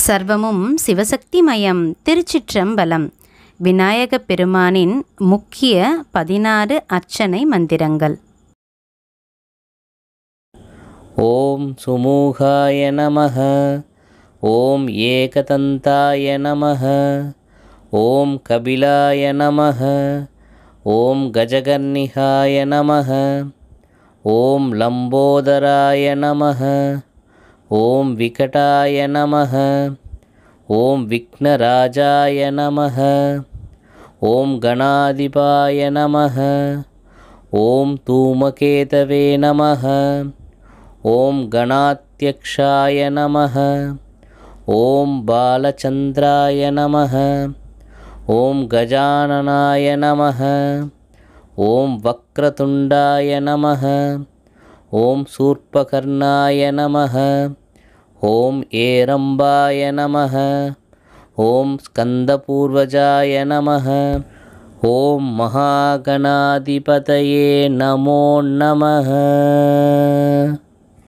சர்வமும் சிவசக்திமயம். திருச்சிற்றம்பலம். விநாயகப் பெருமானின் முக்கிய 16 அர்ச்சனை மந்திரங்கள். ஓம் சுமூகாய நமः. ஓம் ஏகதந்தாய நமः. ஓம் கபிலாய நமः. ஓம் கஜகர்ணிகாய நமः. ஓம் லம்போதராய நமः. ஓம் விகடாய நமः. ஓம் விக்னராஜாய நமः. ஓம் கணாதிபாய நமः. ஓம் தூமகேதவே நமः. ஓம் கணாத்யக்ஷாய நமः. ஓம் பாலச்சந்திராய நமः. ஓம் கஜானனாய நமः. ஓம் வக்ரதுண்டாய நமः. ஓம் சூர்பகர்ணாய நமः. ஓம் ஏரம்பாய நமः. ஓம் ஸ்கந்தபூர்வஜாய நமः. ஓம் மகாகணாதிபதயே நமோ நமः.